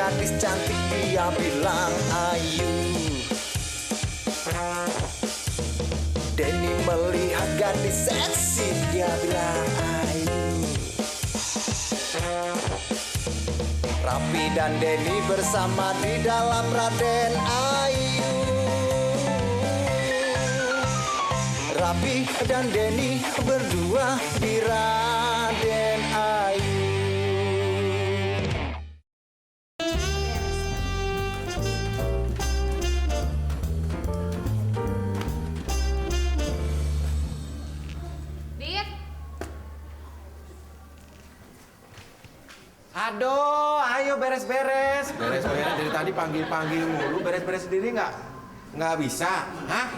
gadis cantik dia bilang ayu. Denny melihat gadis seksi dia bilang ayu. Rapi dan Denny bersama di dalam Raden Ayu. Rapi dan Denny berdua di Raden Ayu. Aduh, ayo beres-beres. Beres-beres dari tadi panggil-panggil mulu. Beres-beres sendiri nggak? Nggak bisa, hah?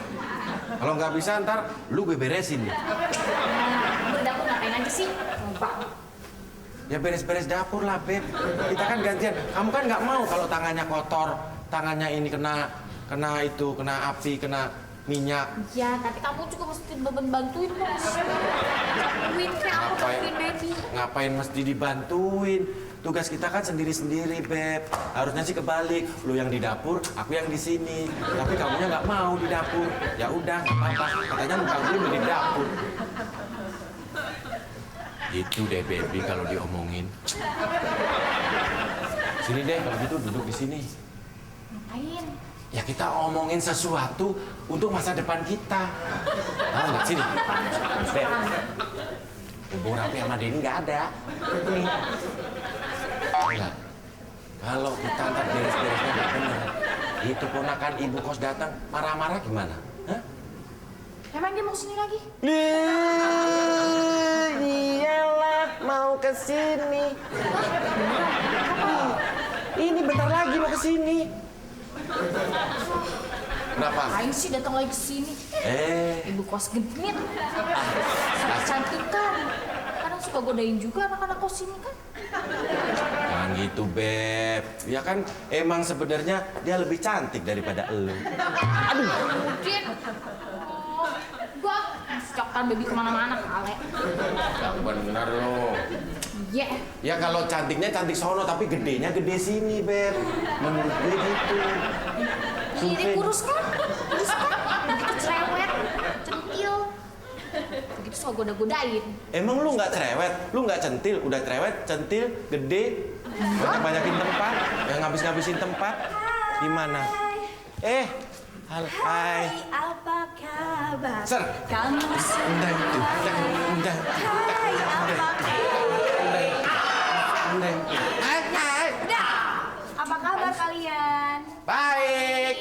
Kalau nggak bisa ntar lu gue beresin. Udah dapur ngapain aja sih? Ya beres-beres dapur lah, Beb. Kita kan gantian. Kamu kan nggak mau kalau tangannya kotor, tangannya ini kena api, kena minyak. Ya, tapi kamu juga mesti bantuin Mas. Bantuin kayak aku bantuin baby. Ngapain mesti dibantuin? Tugas kita kan sendiri-sendiri, Beb. Harusnya sih kebalik. Lu yang di dapur, aku yang di sini. Tapi kamunya nggak mau di dapur. Ya udah, nggak apa-apa. Katanya muka gue di dapur. Itu deh, baby, kalau diomongin. Sini deh, kalau gitu duduk di sini. Ngapain? Ya kita omongin sesuatu untuk masa depan kita. Tahu nggak sini? Beb, hubung Rapi sama Denny nggak ada. Nih. Enggak. Kalau kita ntar beres-beresnya nggak benar, itu ponakan ibu kos datang marah-marah gimana? Hah? Emang dia mau sini lagi? Iyalah mau ke sini. Ini bentar lagi mau ke sini. Kenapa? Ngapain sih datang lagi ke sini? Ibu kos genit. Cantikan. Kadang suka godain juga anak-anak kos sini kan? Jangan gitu, Beb. Ya kan emang sebenarnya dia lebih cantik daripada elu. Aduh. Udin. Gua cokkan baby kemana-mana kale. Yang bener lo. Iya. Ya kalau cantiknya cantik sono tapi gedenya gede sini, Beb. Menurut gue gitu. Ini kurus kan? Kurus kan? Begitu cerewet, centil. Begitu suka goda-godain. Emang lu nggak cerewet? Lu nggak centil? Udah cerewet, centil, gede, banyak-banyakin tempat, yang ngabis-ngabisin tempat. Gimana? Hai, apa kabar? Ser. Kamu Undang, undang. Hai, apa Hai. Apa kabar kalian? Baik.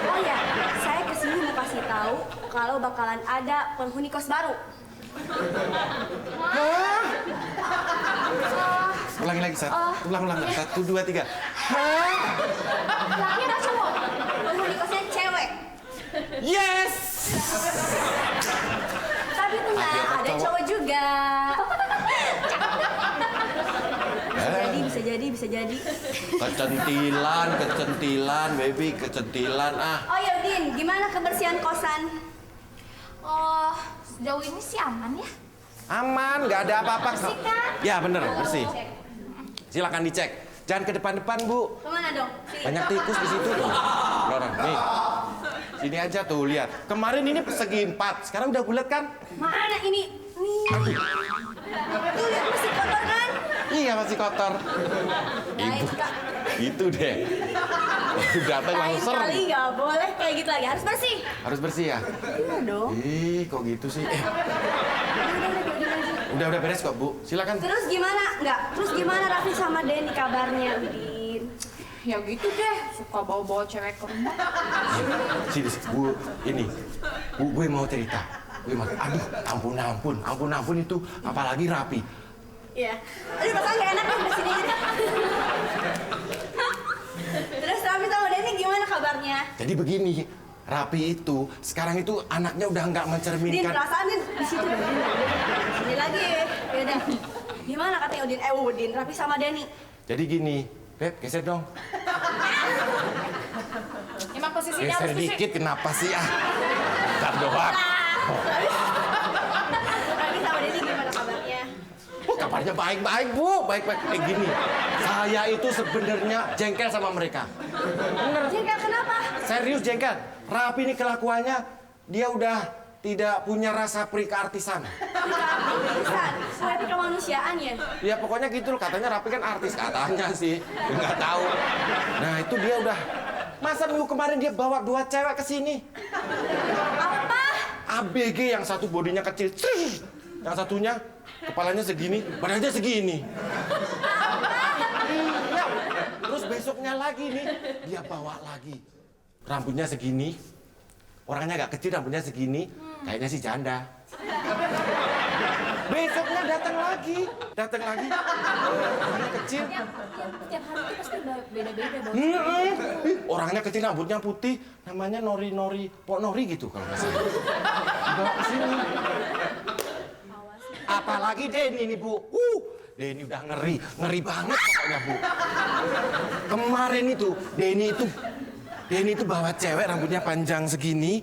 Oh ya, saya kesini mau kasih tahu kalau bakalan ada penghuni kos baru. Ulangi lagi, Sat. Ulang. 1, 2, 3. Laki atau cowok? Penghuni kosnya cewek. Yes. Tapi tenang, ada cowok juga. Bisa jadi. Kecentilan, baby, kecentilan ah. Oh ya, Din, gimana kebersihan kosan? Oh, sejauh ini sih aman ya? Aman, nggak ada apa-apa. Bersih kan? Ya bener, bersih. Silakan dicek. Jangan ke depan-depan, Bu. Kemana dong? Sini. Banyak tikus di situ tuh. Lorong, nih. Sini aja tuh, lihat. Kemarin ini persegi 4, sekarang udah bulat kan? Mana ini? Nih. Tuh lihat masih kotor kan? Iya, masih kotor. Ibu, itu deh. Datang Lain langsung kali nggak boleh kayak gitu lagi, harus bersih. Harus bersih ya? Iya dong. Ih, kok gitu sih? Udah beres kok, Bu. Silakan. Terus gimana Raffi sama Denny kabarnya, Udin? Ya gitu deh, suka bawa-bawa cewek ke rumah. Sini, Bu. Ini, Bu, gue mau cerita. Aduh, ampun itu. Apalagi Rapi. Iya. Aduh, perasaan nggak enak deh, sini aja deh. Terus Raffi sama Denny gimana kabarnya? Jadi begini, Rapi itu sekarang itu anaknya udah nggak Din, mencerminkan. perasaan Din di situ dong. Sini lagi. Ya udah. Gimana katanya Udin? Udin, Raffi sama Denny. Jadi gini, Beb, geser dong. Emang posisinya Geser harus di sini. dikit, kenapa sih ah? Bentar doang. Raffi sama Denny gimana kabarnya? Oh, kabarnya baik-baik, Bu. Baik-baik. Gini, saya itu sebenarnya jengkel sama mereka. Bener. Jengkel kenapa? Serius jengkel. Rapi ini kelakuannya, dia udah tidak punya rasa peri keartisan. Bisa, saya kemanusiaan ya. Ya pokoknya gitu loh, katanya Rapi kan artis, katanya sih. Nggak tahu. Nah itu dia udah, masa minggu kemarin dia bawa 2 cewek ke sini. Apa? ABG, yang satu bodinya kecil, yang satunya kepalanya segini, badannya segini. Iya. Terus besoknya lagi nih, dia bawa lagi. Rambutnya segini, orangnya agak kecil, rambutnya segini, kayaknya sih janda. Besoknya datang lagi, orangnya kecil. Tiap hari itu pasti beda-beda bau. Orangnya kecil, rambutnya putih, namanya Pok Nori gitu kalau nggak salah. Dibawa ke sini. Apalagi Denny nih, Bu. Denny udah ngeri banget pokoknya, Bu. Kemarin itu Denny itu bawa cewek rambutnya panjang segini.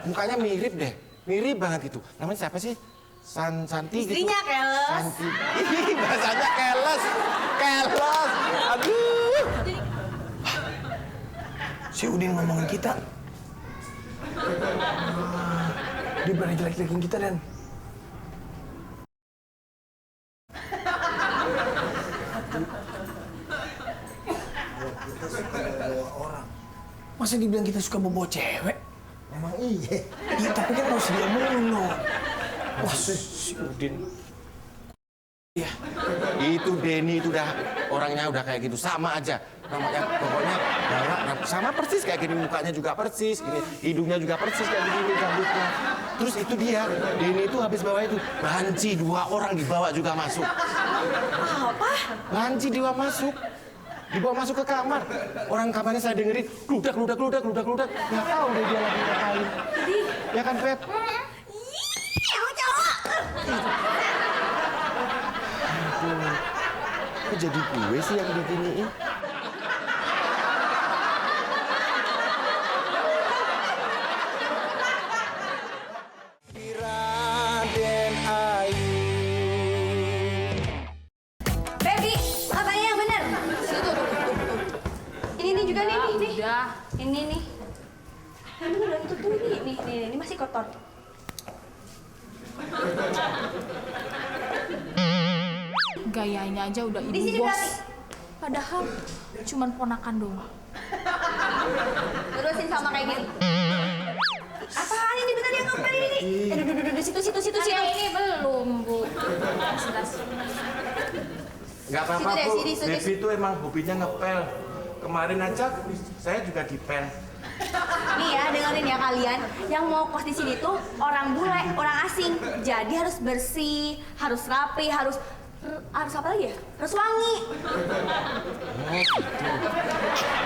Mukanya mirip banget gitu. Namanya siapa sih? Santi gitu. Istrinya keles. Santi. Bahasanya keles. Aduh. Si Udin ngomongin kita. Dia berani jelek-jelekin kita, Dan. Masa dibilang kita suka bawa cewek? Emang iya. Iya, tapi kan harus diomongin loh. Wah, si Udin. Iya. Itu Denny itu udah orangnya udah kayak gitu, sama aja. Namanya pokoknya bawa sama persis kayak gini, mukanya juga persis, gini, hidungnya juga persis kayak begini rambutnya. Terus itu dia, Denny itu habis bawa itu banci 2 orang dibawa juga masuk. Apa? Banci dibawa masuk ke kamar. Orang kamarnya saya dengerin, gludak. Nggak tahu deh dia lagi ngapain. Ya kan, Pep? Aku cowok. Kok jadi gue sih yang diginiin? Raden Ayu. Baby, katanya yang benar. Ini juga nih. Udah. Ini nih. Ini udah itu tuh ini masih kotor. Gayanya aja udah Di ibu sini bos. berarti. Padahal cuman ponakan doang. Terusin sama kayak gini. Apaan ini bener yang ngomel ini? Duduk situ. Ini belum, Bu. Jelas. Nggak apa-apa, Situ deh, Bu. situ. Baby itu emang hobinya ngepel. Kemarin aja saya juga dipel. Nih ya, dengerin ya kalian. Yang mau kos di sini tuh orang bule, orang asing. Jadi harus bersih, harus rapi, harus apa lagi ya? Harus wangi.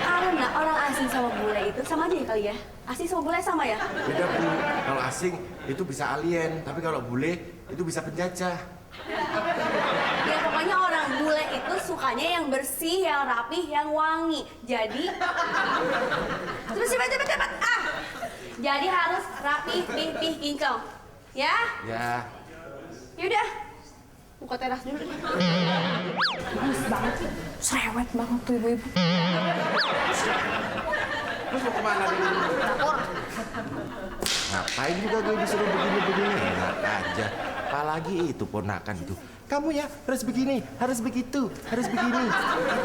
Karena orang asing sama bule itu sama aja ya kali ya? Asing sama bule sama ya? Beda, Bu. Kalau asing itu bisa alien, tapi kalau bule itu bisa penjajah. Ya pokoknya orang bule itu sukanya yang bersih, yang rapih, yang wangi. Jadi terus cepat. Jadi harus rapih, pih, kinclong. Ya? Ya. Yaudah. Buka teras dulu deh. Males banget sih. Cerewet banget tuh ibu-ibu. Terus mau kemana nih? Dapur. Ngapain juga gue disuruh begini-begini? Enak aja. Apalagi itu ponakan itu. Kamu ya harus begini, harus begitu, harus begini.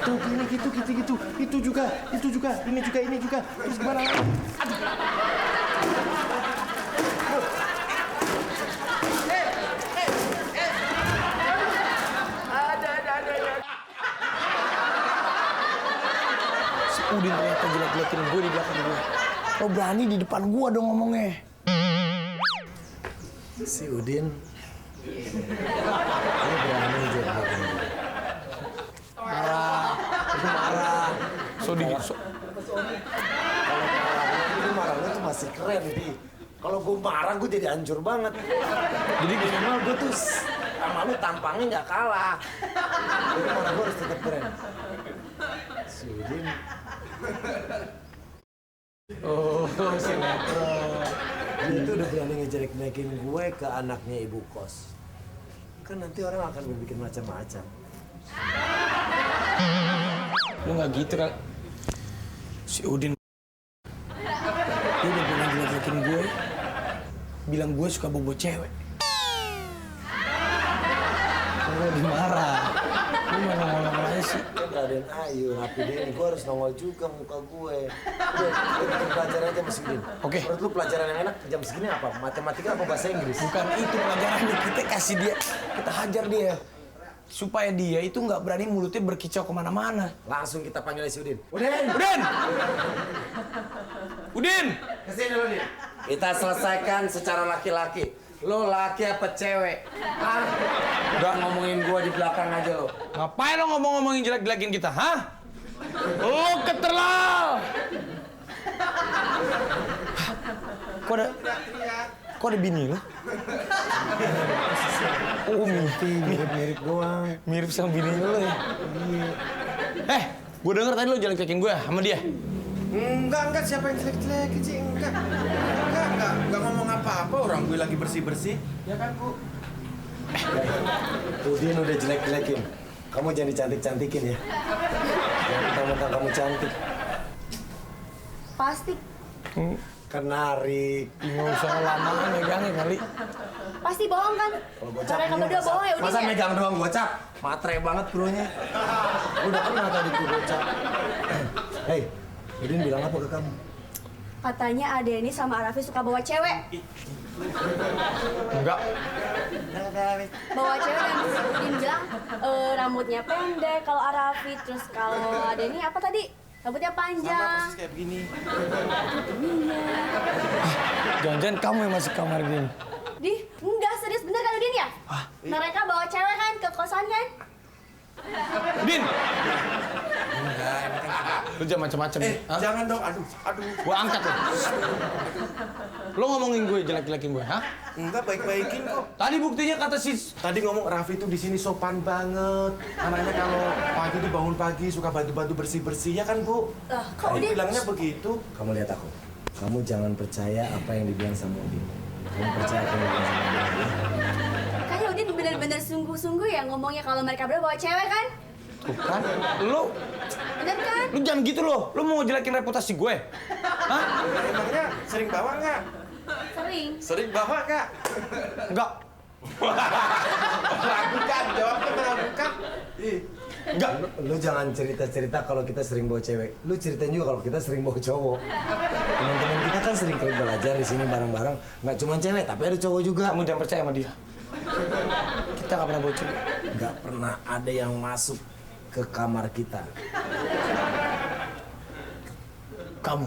Itu, gini, gitu. Itu juga, ini juga. Terus gimana lagi? Aduh. Si Udin ternyata jelek-jelekin gue di belakang gue. Lo berani di depan gue dong ngomongnya. Si Udin. Lo berani jelek-jelekin gue. Marah. Kalau marahnya tuh masih keren, Di. Kalau gue marah, gue jadi hancur banget. Jadi minimal gue tuh sama lu tampangnya nggak kalah. Jadi marah gue harus tetap keren. Si Udin. Oh, sinetron. Dia itu udah berani ngejelek-jelekin gue ke anaknya ibu kos. Kan nanti orang akan berpikir macam-macam. Lu nggak gitu kan? Si Udin dia udah pernah jelek-jelekin gue, bilang gue suka bobo cewek. Gue dimarah. Lu mana ngomong aja sih? Raden Ayu, Rapi Deni, gue harus nongol juga muka gue. Udah, kita bikin pelajaran aja Mas Udin. Oke. Menurut lu pelajaran yang enak jam segini apa? Matematika apa bahasa Inggris? Bukan itu pelajarannya, kita kasih dia, kita hajar dia. Supaya dia itu nggak berani mulutnya berkicau kemana-mana. Langsung kita panggil si Udin. Udin! Udin! Udin! Kesini lo, Udin. Kita selesaikan secara laki-laki. Lo laki apa cewek? Hah? Udah ngomongin gua di belakang aja lo. Ngapain lo ngomong-ngomongin jelek-jelekin kita, hah? Lo keterlaluan! Kok ada bini lo? Oh, Mirip-mirip doang. mirip sama bini lo ya? Iya. Gue denger tadi lo jelek-jelekin gue sama dia. Enggak, siapa yang jelek-jelekin sih? Enggak ngomong apa-apa, orang gue lagi bersih-bersih. Ya kan, Bu? Udin udah jelek-jelekin. Kamu jangan dicantik-cantikin ya. Jangan mentang-mentang kamu cantik. Pasti, Kenarik. Nggak usah lama megangnya kali. pasti bohong kan? Kalau gocap Mereka ini berdua masa- bohong ya Udin Masa ya? megang doang gocap? Matre banget bronya. Udah pernah tadi tuh gocap. Hei, Udin bilang apa ke kamu? Katanya Adeni sama Arafi suka bawa cewek. Enggak. Bawa cewek dan Udin bilang rambutnya pendek kalau Arafi, terus kalau Adeni apa tadi? Rambutnya panjang. Kayak begini. Jangan-jangan kamu yang masuk kamar gini. Enggak serius bener kan Udin ya? Mereka bawa cewek kan ke kosan kan? Din! Lu jangan macam-macam. Hah? Jangan dong, aduh. Gua angkat lo. Lo ngomongin gue, jelek-jelekin gue, hah? Enggak, baik-baikin kok. Tadi buktinya kata si... Tadi ngomong Raffi tuh di sini sopan banget. Anaknya kalau pagi tuh bangun pagi suka bantu-bantu bersih-bersih, ya kan, Bu? Kok Udin? Bilangnya begitu. Kamu lihat aku. Kamu jangan percaya apa yang dibilang sama Udin. Kamu percaya apa yang dibilang sama Udin. Kayaknya Udin bener-bener sungguh-sungguh ya ngomongnya kalau mereka berdua bawa cewek kan? Tuh kan? Lo Bener kan? jangan gitu lo. Lo mau ngejelekin reputasi gue. Hah? Emangnya sering bawa nggak? Sering. Sering bawa nggak? Enggak. Meragukan, jawabnya meragukan. Enggak. Lu jangan cerita-cerita kalau kita sering bawa cewek. Lu ceritain juga kalau kita sering bawa cowok. Teman-teman kita kan sering belajar di sini bareng-bareng. Nggak cuma cewek, tapi ada cowok juga. Kamu jangan percaya sama dia. Kita nggak pernah bocor. Nggak pernah ada yang masuk ke kamar kita. Kamu.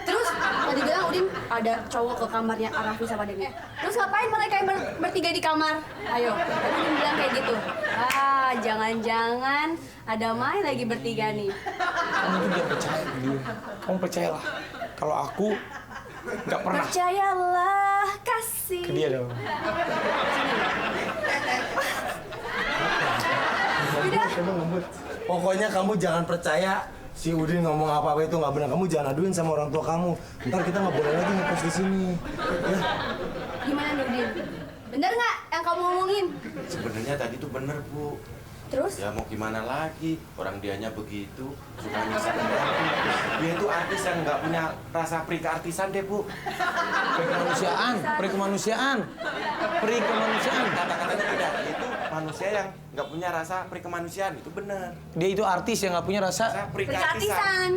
Terus tadi bilang Udin ada cowok ke kamarnya Arafi sama Deni. Terus ngapain mereka yang bertiga di kamar? Ayo, tadi Udin bilang kayak gitu. Jangan-jangan ada main lagi bertiga nih. Kamu tuh jangan percaya sama dia. Kamu percayalah. Kalau aku nggak pernah. Percayalah kasih. Ke dia dong. Pokoknya kamu jangan percaya si Udin ngomong apa-apa itu nggak benar. Kamu jangan aduin sama orang tua kamu. Ntar kita nggak boleh lagi ngekos di sini. Ya. Gimana nih Udin? Bener nggak yang kamu ngomongin? Sebenarnya tadi tuh bener, Bu. Terus? Ya mau gimana lagi, orang dianya begitu, suka nyiksa pembantu. Dia itu artis yang nggak punya rasa peri keartisan deh, Bu. Peri kemanusiaan. Kata-katanya tidak, itu manusia yang nggak punya rasa peri kemanusiaan, itu bener. Dia itu artis yang nggak punya rasa. Rasa peri Perhatisan. keartisan.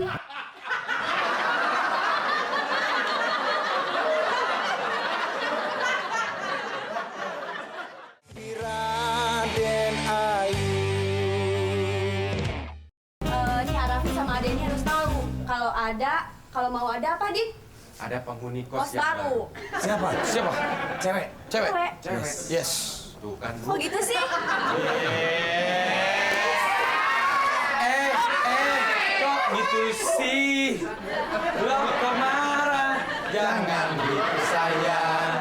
Raden Ayu. Nih Arafi sama Adeni harus tahu kalau mau ada apa Din? Ada penghuni Kos kos yang baru. Siapa? Siapa? Cewek. Cewek. Cewek. Yes. Tuh kan, Kok Bu. gitu sih? Kok gitu sih? Lo kok marah? Jangan gitu sayang.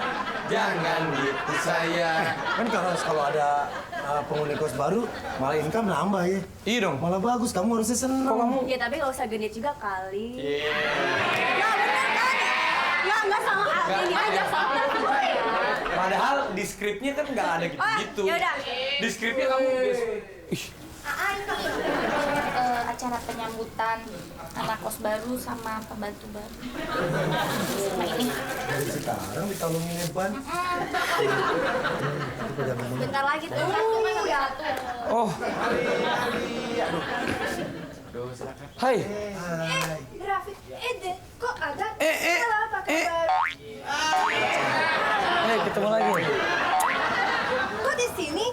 Jangan gitu sayang. Kan kalau ada penghuni kos baru, malah income nambah ya. Iya dong. Malah bagus, kamu harusnya seneng. Kok kamu? Ya tapi nggak usah genit juga kali. Ya bener kan? Nggak sama ini aja soalnya videonya. Padahal di skripnya kan nggak ada gitu-gitu. Oh, yaudah. Di skripnya kamu Ini acara penyambutan anak kos baru sama pembantu baru. Sama ini. Dari sekarang ditolongin Evan. Bentar lagi tuh. Oh. Hai. Rafiq, Ede, kok ada? Eh. Apa kabar? Ketemu lagi. Kok di sini?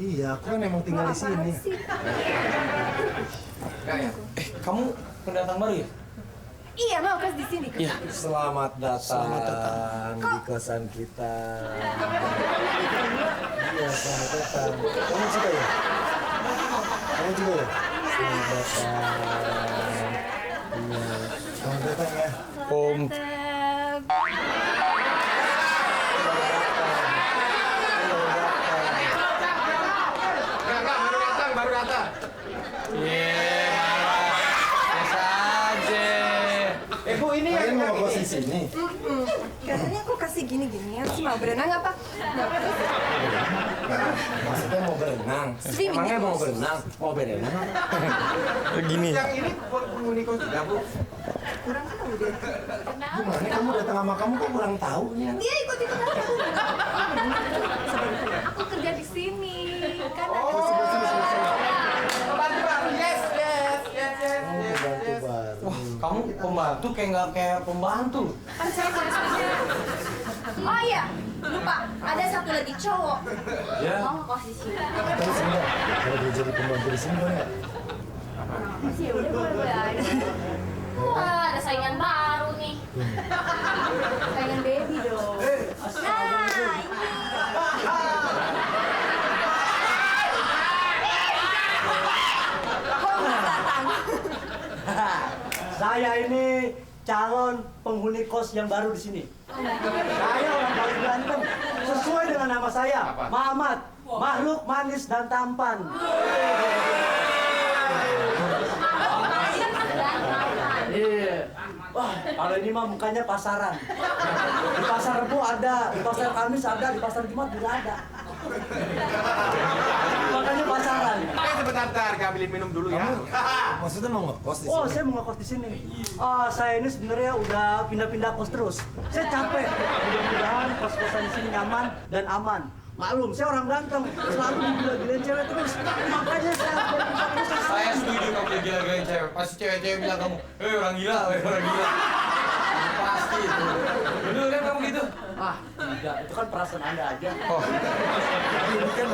Iya, aku kan emang tinggal di sini. Kamu pendatang baru ya? Iya, mau kos di sini. Iya. Selamat datang di kosan kita. Iya, selamat datang. Kamu juga ya? Kamu juga ya? Selamat datang. Iya, selamat datang ya. Om. Baru datang. Biasa aja. Bu, ini Kalian mau kos di sini? Katanya aku kasih gini-ginian sih, mau berenang apa? Maksudnya mau berenang? Swimming. Emangnya mau berenang? Mau berenang? Begini. Yang ini penghuni kos juga, Bu. Kurang tahu deh. Gimana kamu datang sama kamu kok kurang tahu nih? Dia ikut-ikut aku. Aku kerja di sini. Kan Oh, Pembantu baru. Yes. pembantu baru. Wah, kamu pembantu kayak nggak kayak pembantu. kan saya koresponden. Oh iya, lupa. Ada satu lagi cowok. Ya. Mau nggak kos di sini? Tapi sebentar, kalau dia jadi pembantu di sini boleh nggak? Masih ya udah boleh aja. Wah, ada saingan baru nih. Pengen baby dong. Nah, ini. Saya ini calon penghuni kos yang baru di sini. Saya orang paling ganteng, sesuai dengan nama saya, Muhammad. Makhluk manis dan tampan. Iya. Wah, kalau ini mah mukanya pasaran. Di pasar Rebo ada, di pasar Kamis ada, di pasar Jumat juga ada. Makanya pasaran. Sebentar, ambilin minum dulu ya. Maksudnya mau ngekos di Oh, sini? saya mau ngekos di sini. Saya ini sebenarnya udah pindah-pindah kos terus. Saya capek. Mudah-mudahan kos-kosan di sini nyaman dan aman. Maklum, saya orang ganteng, selalu digila-gilain cewek terus. Makanya saya pindah kos. Saya setuju kamu gila-gilain cewek. Pasti cewek-cewek bilang kamu, orang gila, orang gila. Pasti itu. Bener kan kamu gitu? Tidak, itu kan perasaan Anda aja. Oh, Tapi ini kan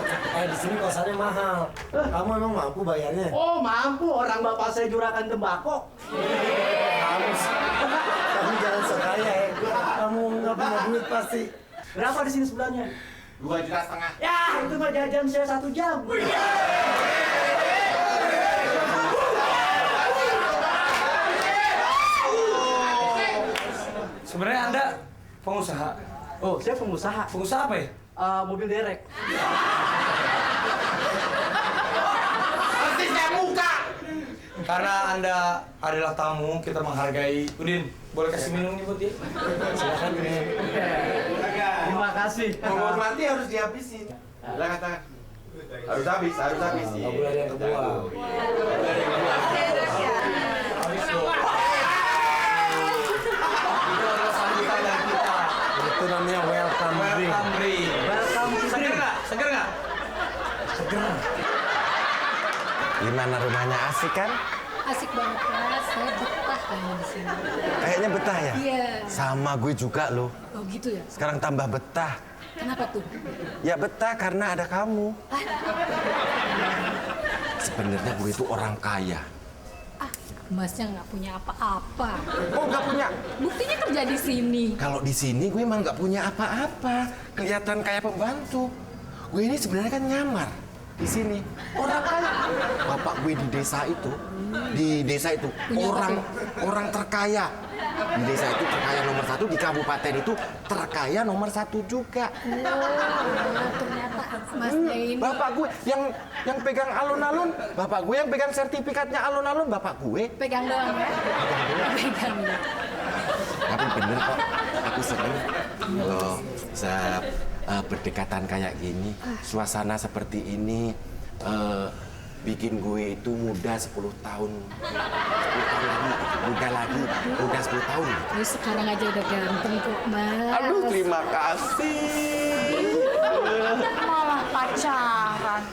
di sini kosannya mahal. Kamu emang mampu bayarnya? Oh, mampu, orang bapak saya juragan tembakau. Kamu jangan sok kaya ya. Kamu nggak punya duit pasti. Berapa di sini sebelahnya? 2,5 juta. Ya, itu mah jajan saya 1 jam. sebenarnya Anda pengusaha. Oh, saya pengusaha. Pengusaha apa ya? Mobil derek. Artisnya muka. Karena Anda adalah tamu, kita menghargai. Udin, boleh kasih minum nih buat dia? Silakan minum. Terima kasih. Menghormati harus dihabisin. Lah kata. Harus habis. Nggak boleh ada yang kebuang. Habis loh. Itu adalah sambutan dari kita. Itu namanya welcome drink. Welcome drink. Welcome to Seger nggak? Seger nggak? Gimana rumahnya, asik kan? Asik banget mas, saya betah kayaknya di sini. Kayaknya betah ya? Iya. Sama gue juga loh. Oh gitu ya? Sekarang tambah betah. Kenapa tuh? Ya betah karena ada kamu. Sebenarnya gue itu orang kaya. Ah, masnya nggak punya apa-apa. Oh nggak punya? Buktinya kerja di sini. Kalau di sini gue emang nggak punya apa-apa. Kelihatan kayak pembantu. Gue ini sebenarnya kan nyamar di sini. Orang kaya. Bapak gue di desa itu, Punya orang terkaya. Di desa itu terkaya nomor 1, di kabupaten itu terkaya nomor 1 juga. Oh, ternyata masnya ini. Bapak gue yang pegang alun-alun, bapak gue yang pegang sertifikatnya alun-alun, bapak gue. Pegang doang ya? Pegang doang. Tapi bener kok, aku seneng kalau berdekatan kayak gini, suasana seperti ini bikin gue itu muda 10 tahun. 10 tahun lagi, muda 10 tahun. Lu sekarang aja udah ganteng kok, Mas. Aduh, terima kasih. Malah pacaran.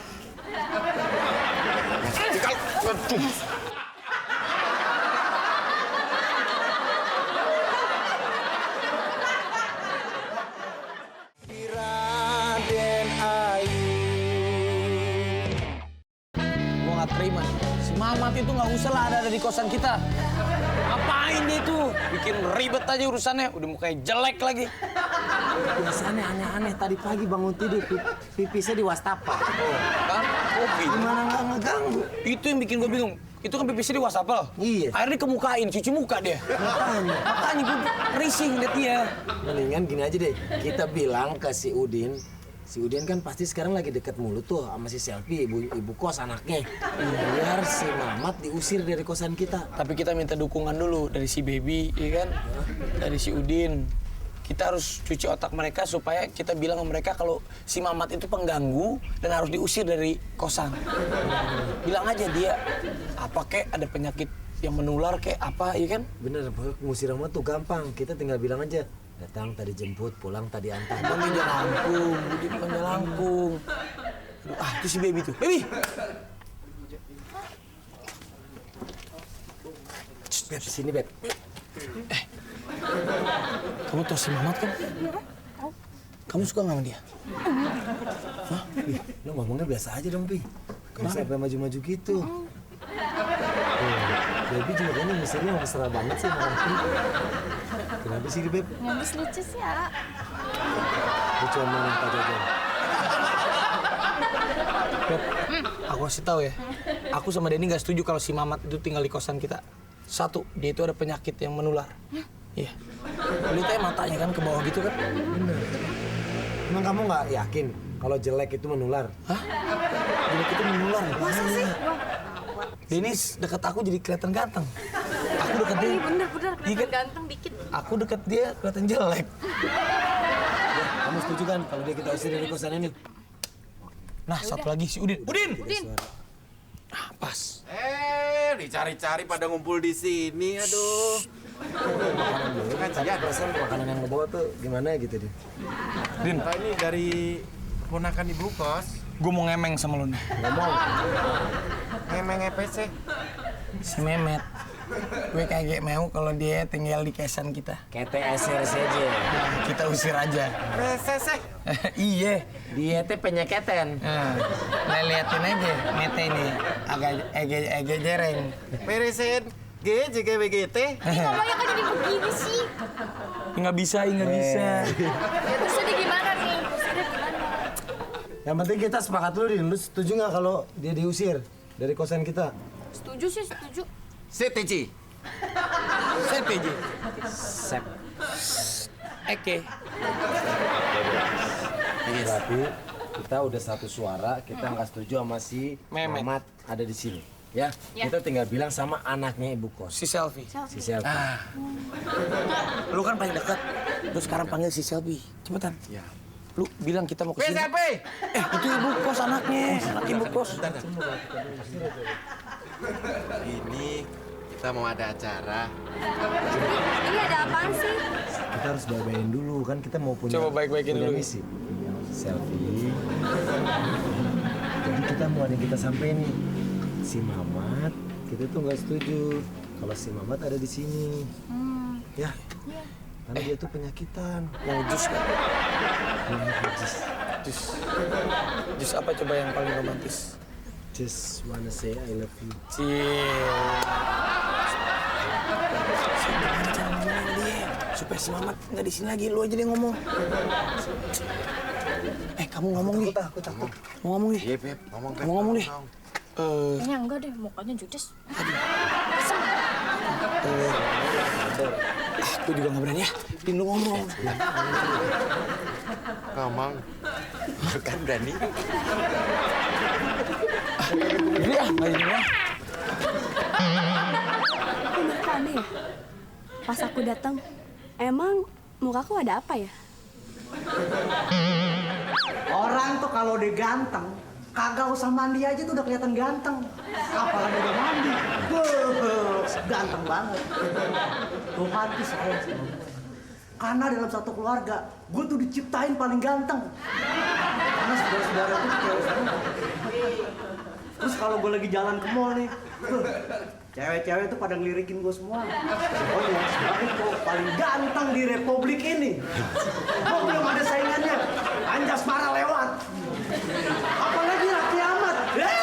Gua nggak terima. Si Mamat itu nggak usah lah ada di kosan kita. Ngapain dia itu? Bikin ribet aja urusannya. Udah mukanya jelek lagi. Biasanya aneh-aneh tadi pagi bangun tidur pipisnya di wastafel. Kan? Oh, gitu. Gimana nggak ngeganggu? Itu yang bikin gue bingung. Itu kan pipisnya di wastafel. Iya. Akhirnya dikemukain, cuci muka dia. Makanya gue risih ngeliat dia. Mendingan gini aja deh, kita bilang ke si Udin. Si Udin kan pasti sekarang lagi deket mulu tuh sama si Selfie, ibu kos anaknya. Biar si Mamat diusir dari kosan kita. Tapi kita minta dukungan dulu dari si Baby, ya kan? Dari si Udin. Kita harus cuci otak mereka supaya kita bilang ke mereka kalau si Mamat itu pengganggu dan harus diusir dari kosan. Bilang aja dia apa kek ada penyakit yang menular kek apa, ya kan? Bener, ngusir Mamat tuh gampang. Kita tinggal bilang aja, datang tadi jemput, pulang tadi antar. Bukan Jalangkung, bukan Jalangkung. Aduh, itu si Baby tuh. Baby! Beb, sini Beb. Kamu tahu si Mamat kan? Kamu suka nggak sama dia? Hah? Ih, lo ngomongnya biasa aja dong, Pi. Kamu sampai maju-maju gitu. Baby juga kan misalnya mesra banget sih sama Pi. Kenapa sih, Beb? Ngabis lucu sih ya. Lu cuma mau Pak Jojo. Beb, aku kasih tahu ya. Aku sama Denny nggak setuju kalau si Mamat itu tinggal di kosan kita. Satu, dia itu ada penyakit yang menular. Iya. Lihat aja matanya kan ke bawah gitu kan. Bener. Emang kamu nggak yakin kalau jelek itu menular? Hah? Jelek itu menular. Masa sih? Dennis deket aku jadi kelihatan ganteng. Aku deket dia. Bener, Iya kelihatan kan? ganteng dikit. Aku deket dia kelihatan jelek. Ya, kamu setuju kan kalau dia kita usir dari kosan ini? Nah, satu lagi si Udin. Udin! Udin. Ah, pas. Dicari-cari pada ngumpul di sini, aduh. Kajian perasaan makanan yang ngebawa tuh gimana gitu dia? Din, Ini dari ponakan ibu kos. gue mau ngemeng sama lo nih. Ngomong. Ngemeng EPC. Si Memet. Gue kayak mau kalau dia tinggal di kosan kita. KTSR saja. Nah, kita usir aja. PSS. Iya. Dia teh penyakitan. Nah, liatin aja Mete ini agak jereng. Beresin. G, JG, BGT. Ngomongnya kan jadi begini sih. Nggak bisa. Ya terus tadi gimana nih? Terus tadi gimana? Yang penting kita sepakat dulu, Din. Lu setuju nggak kalau dia diusir dari kosan kita? Setuju sih, setuju. CTC. CPJ. Sep. Eke. Tapi kita udah satu suara, kita nggak setuju sama si Memet. Mamat ada di sini. Ya, kita tinggal bilang sama anaknya ibu kos. Si Selfie. Si Selfie. Lu kan paling dekat. Lu sekarang panggil si Selfie. Cepetan. Ya. Lu bilang kita mau ke sini. PSP. Itu ibu kos anaknya. Anak ibu kos. Ini kita mau ada acara. Ini ada apaan sih? Kita harus baik-baikin dulu, kan kita mau punya Coba baik-baikin punya dulu. misi. Selfie. Jadi kita mau ada yang kita sampein nih. Si Mamat, kita tuh nggak setuju kalau si Mamat ada di sini. Ya. Karena dia tuh penyakitan. Mau jus kan? Jus apa coba yang paling romantis? Just wanna say I love you. Gimana cara ngomongin dia? Supaya si Mamat nggak di sini lagi, lu aja deh ngomong. Kamu ngomong nih. Aku takut. Mau ngomong nih. Iya, Beb. Ngomong, Beb. Mau ngomong nih. Kayaknya enggak deh, mukanya judes. Aku juga nggak berani ya. Din, lu ngomong. Ngomong. Bukan berani. Ini ah, nggak jadi ya. Bener kan ya? Pas aku datang, Emang mukaku ada apa ya? Orang tuh kalau udah ganteng, kagak usah mandi aja tuh udah kelihatan ganteng. Apalagi udah mandi, ganteng banget. Tuhan tuh sayang sama gue. Karena dalam satu keluarga, gue tuh diciptain paling ganteng. Karena saudara-saudara tuh cewek semua. Terus kalau gue lagi jalan ke mall nih, cewek-cewek tuh pada ngelirikin gue semua. Oh iya, sebagai tuh paling ganteng di republik ini. Gue belum ada saingannya. Anjas marah lewat. Apalagi Raffi Ahmad. Lewat.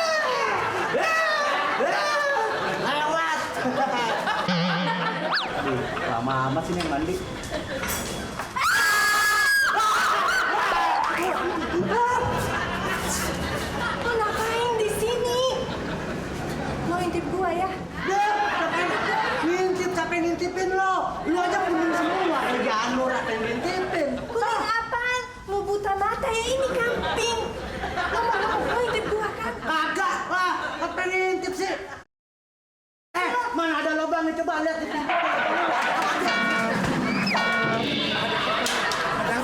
Lama amat sih yang mandi. Lo ngapain di sini? Lo intip gua ya? Ngintip, siapa yang ngintipin lo? Lo aja bingung semua. Lagi Anur, apa yang ngintipin? Kuning apaan? Mau buta mata ya ini kambing. Lo intip gua kan? Kagak lah, apa yang ngintip sih? Mana ada lubangnya, coba lihat di pintu.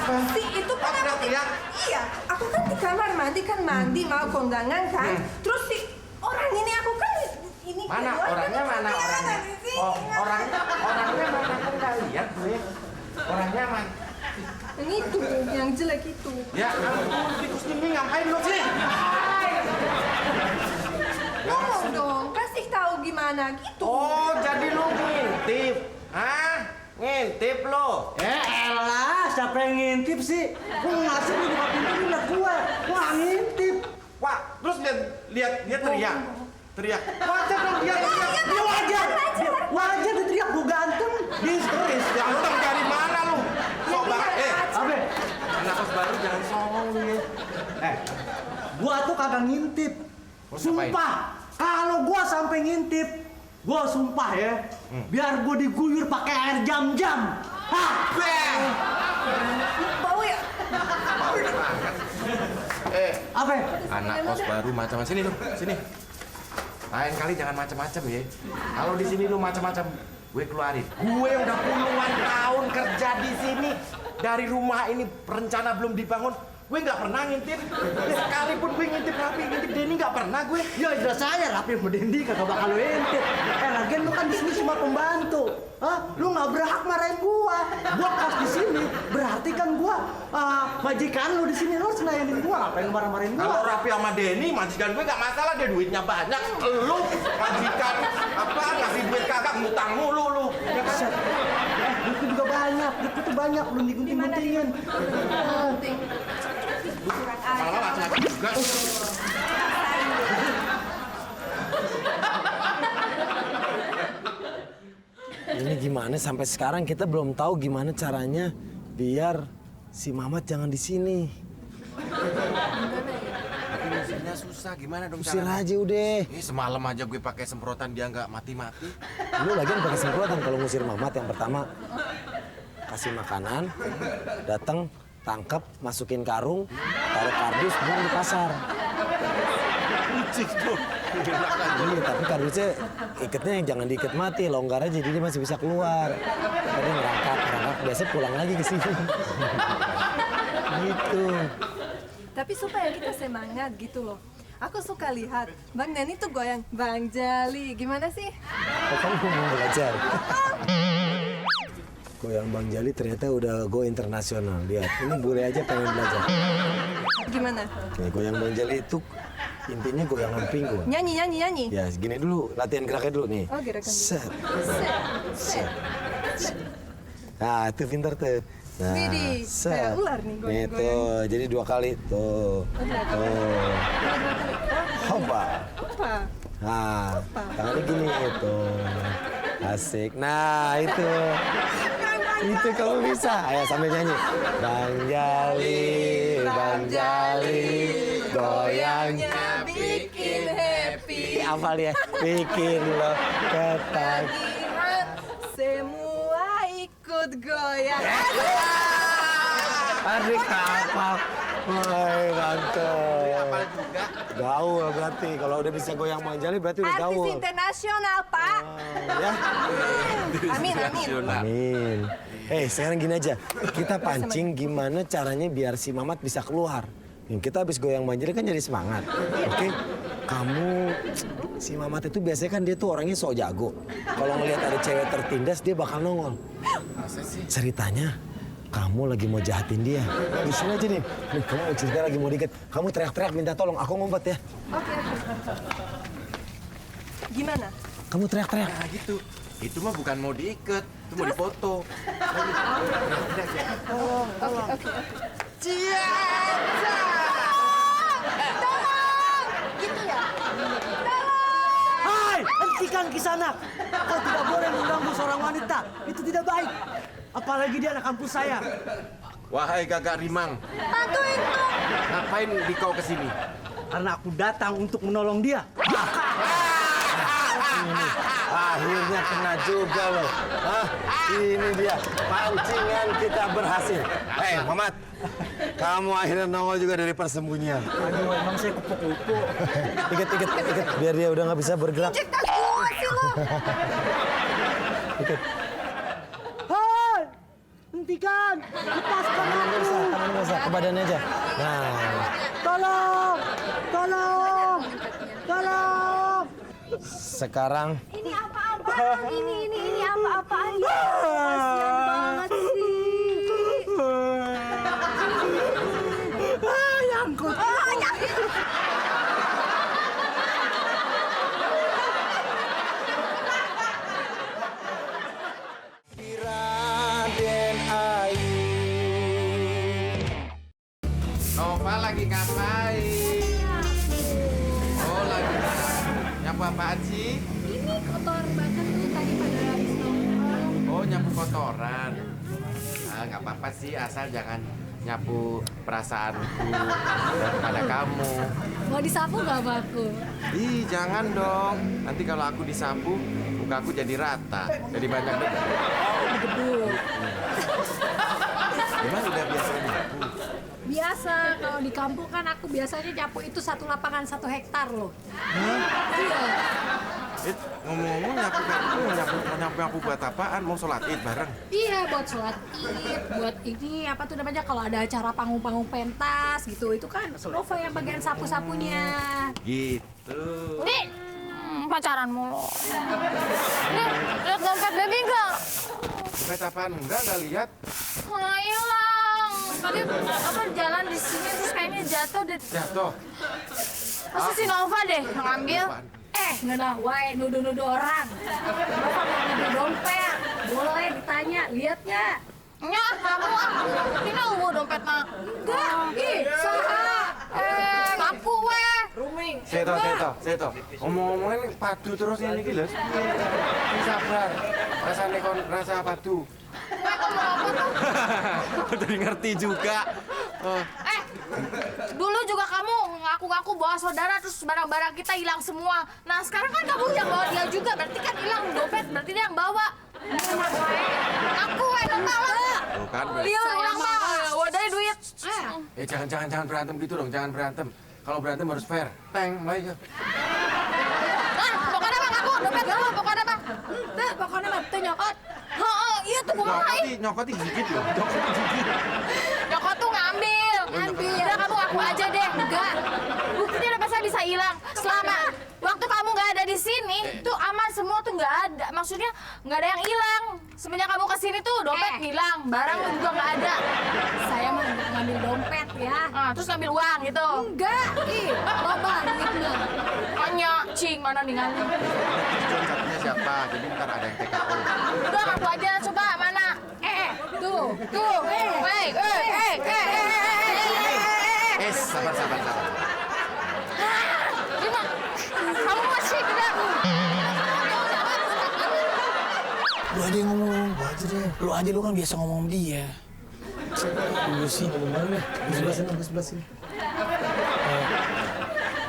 Si itu kan aku iya, aku kan di kamar mandi kan mau kondangan kan. Terus si orang ini aku kan ini Mana keluar, orangnya, kan mana dia orangnya? ada di sini. Oh, orangnya mana? Aku nggak lihat gue. Orangnya mana? Yang itu, yang jelek itu. Ya, ampun, tikus ini ngapain lo sih? Ngomong dong, kasih tahu gimana gitu. Oh, jadi lo ngintip? Hah? Ngintip lo? Elah, siapa yang ngintip sih? Gua ngasih lu buka pintu lu liat gua. Gua nggak ngintip. Wah, terus lihat dia teriak. Wajar dong dia teriak. Dia wajar. Wajar dia teriak, gua ganteng. Dia histeris. Ganteng dari mana lu? Sok banget. Apa? Anak kos baru jangan songong lu ya. Gua tuh kagak ngintip. Terus Sumpah, kalau gua sampai ngintip, gua sumpah ya, biar gua diguyur pakai air jam-jam. Hah? Bau ya? Apa? Anak kos baru macam-macam sini lu, sini. Lain kali jangan macam-macam ya. Kalau di sini lu macam-macam, gue keluarin. Gue udah puluhan tahun kerja di sini. Dari rumah ini rencana belum dibangun, gue nggak pernah ngintip. Sekalipun gue ngintip Rapi, ngintip Denny nggak pernah gue. Ya jelas saya Rapi sama Dendi kagak bakal lu intip. Lagian lu kan di sini cuma pembantu. Hah? Lu nggak berhak marahin gua. Gua kos di sini, berarti kan gua majikan lu di sini, lu harus ngelayanin gua. Ngapain marah-marahin gua? Kalau Rapi sama Denny, majikan gue nggak masalah, dia duitnya banyak. Lu majikan apa ngasih duit kagak ngutang mulu lu. Ya kan? Duitku juga banyak, duitku tuh banyak, belum digunting-guntingin. Malah macam-macam juga. Ini gimana sampai sekarang kita belum tahu gimana caranya biar si Mamat jangan di sini. Tapi ngusirnya susah, gimana dong Usir caranya? aja udah. Semalam aja gue pakai semprotan dia nggak mati-mati. Lu lagian pakai semprotan kalau ngusir Mamat yang pertama kasih makanan, datang tangkap, masukin karung, taruh kardus, buang di pasar. Kucing tuh. Iya, tapi kardusnya ikatnya yang jangan diikat mati, longgar aja jadi dia masih bisa keluar. Tadi ngerangkak, biasanya pulang lagi ke sini. Gitu. Tapi supaya kita semangat gitu loh. Aku suka lihat Bang Neni tuh goyang Bang Jali. Gimana sih? Kok kamu mau belajar? Goyang Bang Jali ternyata udah go internasional. Lihat, ini boleh aja pengen belajar. Gimana? Nih, goyang Bang Jali itu intinya goyangan pinggul. Nyanyi. Ya, segini dulu, latihan geraknya dulu nih. Oh, gerakan dulu. Set. Set. Nah, itu pintar tuh. Nah, Widih, kayak ular nih Nih tuh, jadi 2 kali tuh. Tuh. Hopa. Apa? Nah, tangannya gini itu. Asik. Nah, itu. Itu kamu bisa. Ayo sambil nyanyi. Bang Jali, goyangnya bikin happy. hafal ya. Bikin lo ketagihan. Tagihan, semua ikut goyang. Adik hafal. Woi, mantap. Apa juga? Gaul berarti. Kalau udah bisa goyang Bang Jali berarti udah gaul. Artis internasional, Pak. Ya. Amin, amin. Amin. Sekarang gini aja. Kita pancing gimana caranya biar si Mamat bisa keluar. Kita habis goyang Bang Jali kan jadi semangat. Oke? Kamu, si Mamat itu biasanya kan dia tuh orangnya sok jago. Kalau ngelihat ada cewek tertindas, dia bakal nongol. Ceritanya, kamu lagi mau jahatin dia. Di sini aja nih. Nih, kamu cerita lagi mau diket. Kamu teriak-teriak minta tolong, aku ngumpet ya. Oke. Gimana? Kamu teriak-teriak. Nah gitu. Itu mah bukan mau diikat, itu mau dipoto. Oke. Gitu ya? Hai, hentikan Kisanak. Kau tidak boleh mengganggu seorang wanita. Itu tidak baik. Apalagi dia anak kampus saya. Wahai kakak Rimang, Bantuin dong. ngapain di kau kesini? Karena aku datang untuk menolong dia. Akhirnya kena juga loh. Ini dia, pancingan kita berhasil. Mamat, kamu akhirnya nongol juga dari persembunyian. Aduh, emang saya kupu-kupu. Ikat, biar dia udah nggak bisa bergerak. Injek tas gua sih lo. Ikat. Hai, hentikan. Lepaskan Tangan aku. nggak usah, ke badannya aja. Nah, Tolong. sekarang Ini apa-apaan? Ini apa-apaan? Ya, kasihan banget sih. Nyangkut. Nova lagi ngapain? Oh lagi nyapu apaan sih? Ini kotor banget tuh tadi pada habis nongkrong. Oh nyapu kotoran. Nggak apa-apa sih asal jangan nyapu perasaanku daripada kamu. Mau disapu nggak sama aku? Ih jangan dong. Nanti kalau aku disapu muka aku jadi rata, jadi banyak debu. Debu. Gimana udah biasa nyapu? Biasa, kalau di kampung kan aku biasanya nyapu itu 1 lapangan 1 hektar loh. Iya. Ngomong-ngomong nyapu kayak gitu, mau nyapu buat apaan? Mau sholat id bareng? Iya, buat sholat id, buat ini apa tuh namanya kalau ada acara panggung-panggung pentas gitu, itu kan Nova yang bagian sapu-sapunya. Gitu. Nih, pacaran mulu. Nih, lihat dompet baby nggak? Dompet apaan? Nggak lihat. Nggak hilang. Tadi apa jalan di sini terus kayaknya jatuh deh. Jatuh. Pasti si Nova deh yang ngambil. Nggak wae nuduh-nuduh orang. Nova mau nuduh dompet, boleh ditanya, lihat nggak? Ya, kamu ini lu dompet mah. Enggak, ih, saha. Ngaku weh. Rooming. Seto. Ngomong-ngomongin padu terus ini gila. Sabar. Rasanya kon rasa padu. Jadi ngerti juga. Dulu juga kamu ngaku-ngaku bawa saudara terus barang-barang kita hilang semua. Nah sekarang kan kamu yang bawa dia juga, berarti kan hilang dompet, berarti dia yang bawa. Aku enggak lah. Tuh kan. Dia orang mah, wadai duit. Jangan berantem gitu dong, jangan berantem. Kalau berantem harus fair. Teng, mulai. Pokoknya bang aku dompet dulu, pokoknya bang. Pokoknya mah tuh nyokot. Iya tuh kumaha. Nyokoti gigit loh. Nyokoti gigit. Nyokot tuh ngambil. Udah kamu ngaku aja deh. Enggak. Buktinya udah pasti bisa hilang. Selama waktu kamu nggak ada di sini, tuh aman semua tuh nggak ada. Maksudnya nggak ada yang hilang. Semenjak kamu kesini tuh dompet hilang, barang juga nggak ada. Saya mah nggak ngambil dompet ya. Terus ngambil uang gitu. Enggak, ih, loba duitnya. Hanya cing mana nih ngambil. Satunya siapa? Jadi ntar ada yang TKO. Udah ngaku aja coba mana. Tuh. Sabar. Lima. Kamu masih tidak. Lu aja yang ngomong, lu aja lu kan biasa ngomong sama dia. Lu sih ngomong mana? Sebelah sini.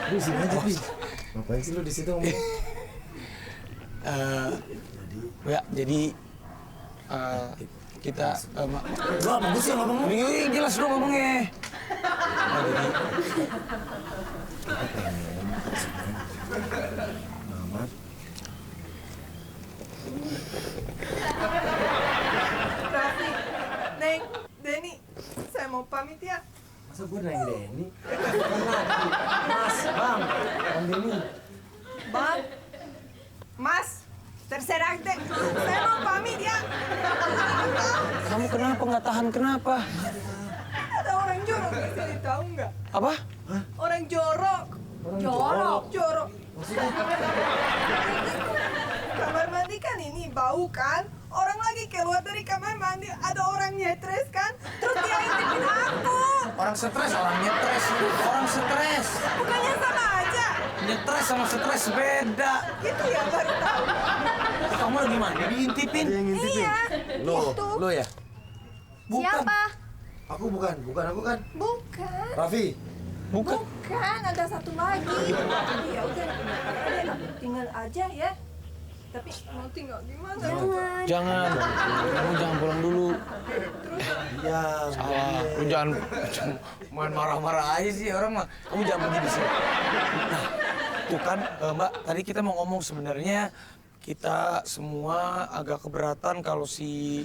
Lu sini aja, Pi. Ngapain sih lu di situ ngomong? Ya, jadi kita lu apa gue sih ngomong? Ini jelas lu ngomongnya. Jadi Kok Neng Denny? Mas, Bang, Bang Denny. Bang, Mas, terserah deh. Saya mau pamit ya. Kamu kenapa nggak tahan kenapa? Ada orang jorok di sini, tahu nggak? Apa? Orang jorok. Jorok. Kamar mandi kan ini bau kan? Orang lagi keluar dari kamar mandi, ada orang nyetres kan? Terus dia intipin aku. Orang stres, orang nyetres. Orang stres. Bukannya sama aja. Nyetres sama stres beda. Itu ya baru tahu. Kamu lagi mandi diintipin? Iya. Lo, Itu. lo ya? Bukan. Siapa? Aku bukan, aku kan. Bukan. Raffi. Bukan. Bukan, ada satu lagi. Jadi ya udah, aku tinggal aja ya. Tapi mau tinggal di mana? Jangan. Kamu jangan pulang dulu. Iya. Salah. Lu jangan main marah-marah aja sih orang mah. Kamu jangan pergi di sini. Nah, tuh kan Mbak, tadi kita mau ngomong sebenarnya kita semua agak keberatan kalau si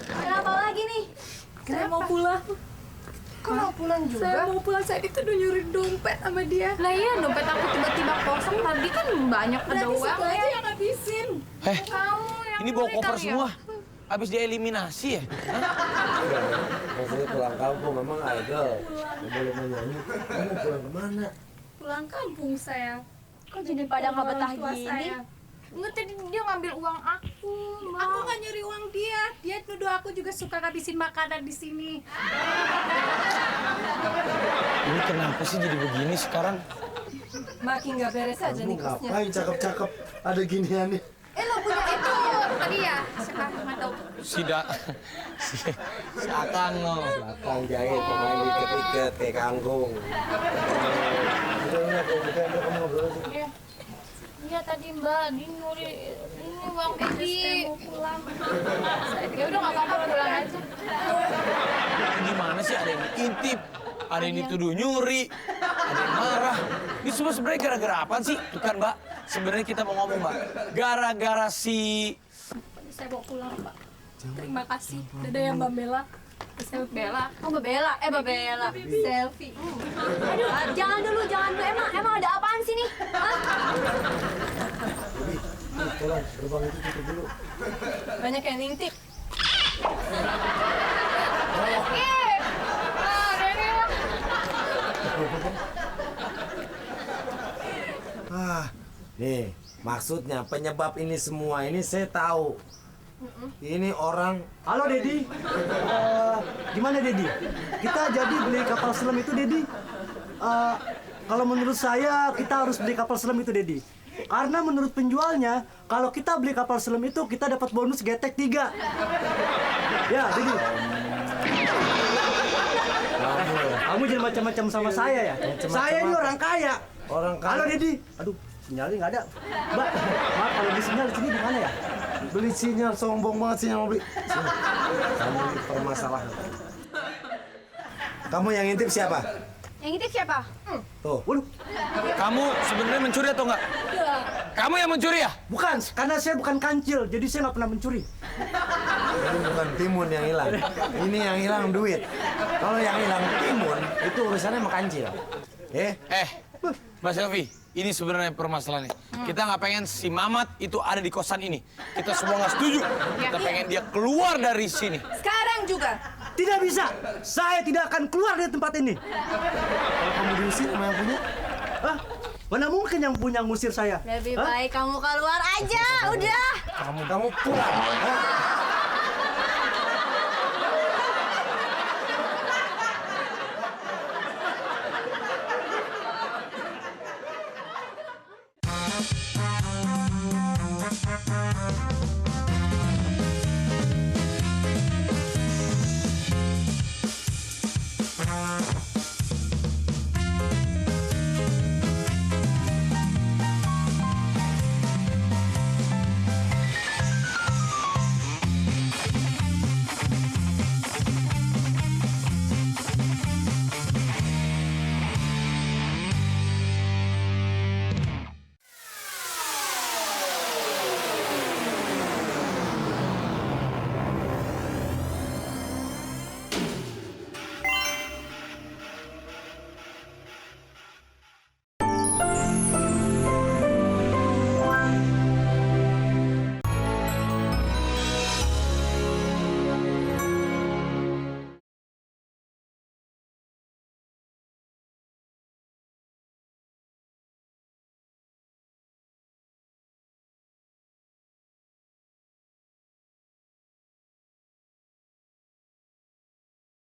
Kenapa lagi nih? Saya mau pulang. Kau mau pulang juga? Saya mau pulang, saya dituduh nyuri dompet sama dia. Lah iya, dompet aku tiba-tiba kosong. Tadi kan banyak ada Berarti situ uang. aja yang habisin. Kamu yang ini bawa nyuri koper kali ya? semua. Habis dieliminasi ya? Maksudnya pulang kampung, memang idol. Nggak boleh menyanyi. Kamu pulang kemana? Pulang kampung saya. Kok jadi pada nggak betah Orang tua gini? saya. Enggak, tadi dia ngambil uang aku, Mbak. Aku nggak nyuri uang dia. Dia nuduh aku juga suka ngabisin makanan di sini. Ini kenapa sih jadi begini sekarang? Makin nggak beres aja Kamu nih kosnya. ngapain cakep-cakep ada ginian nih? Lo punya itu tadi ya? Siapa? Nggak tahu. Si Akang no. Belakang jahit, pemain iket-iket kayak kangkung. Udah, kamu ngobrol aja. Iya tadi Mbak, dia nyuri ini uang Edi. Saya mau pulang. Ya udah nggak apa-apa, pulang aja. Gimana sih, ada yang intip, ada yang dituduh nyuri, ada yang marah. Ini semua sebenarnya gara-gara apa sih? Tuh kan Mbak, sebenarnya kita mau ngomong Mbak, gara-gara si... Saya mau pulang, Pak. Terima kasih. Dadah ya Mbak Bella. Saya Bella. Oh, Mbak Bella, selfie. Aduh, jangan dulu. Emang ada apaan sih nih? Hah? Tolong, gerbang itu tutup dulu. Banyak yang ngintip. Nih, maksudnya penyebab ini semua ini saya tahu. Ini orang. Halo Dedi. Gimana Dedi? Kita jadi beli kapal selam itu Dedi. Kalau menurut saya kita harus beli kapal selam itu Dedi. Karena menurut penjualnya, kalau kita beli kapal selam itu kita dapat bonus getek 3. Ya Dedi. Kamu jangan macam-macam sama saya ya. Saya ini orang kaya. Orang kaya. Halo Dedi. Aduh, sinyalnya nggak ada. Mbak, maaf kalau di sinyal di sini di mana ya? Beli sinyal, sombong banget sinyal mau beli. Sini. Kamu ini permasalahan. Kamu yang ngintip siapa? Yang itu siapa? Tuh. Waduh, Kamu sebenarnya mencuri atau enggak? Kamu yang mencuri ya? bukan, karena saya bukan kancil, jadi saya nggak pernah mencuri. Ini bukan timun yang hilang. Ini yang hilang duit. Kalau yang hilang timun, itu urusannya sama kancil. Mas Selvi, ini sebenarnya permasalahannya. Kita nggak pengen si Mamat itu ada di kosan ini. Kita semua nggak setuju. Kita pengen dia keluar dari sini. Sekarang juga. Tidak bisa, saya tidak akan keluar dari tempat ini. Kalau kamu diusir sama yang punya, Hah? Mana mungkin yang punya ngusir saya? Lebih Hah? baik kamu keluar aja, udah. kamu pulang. Hah?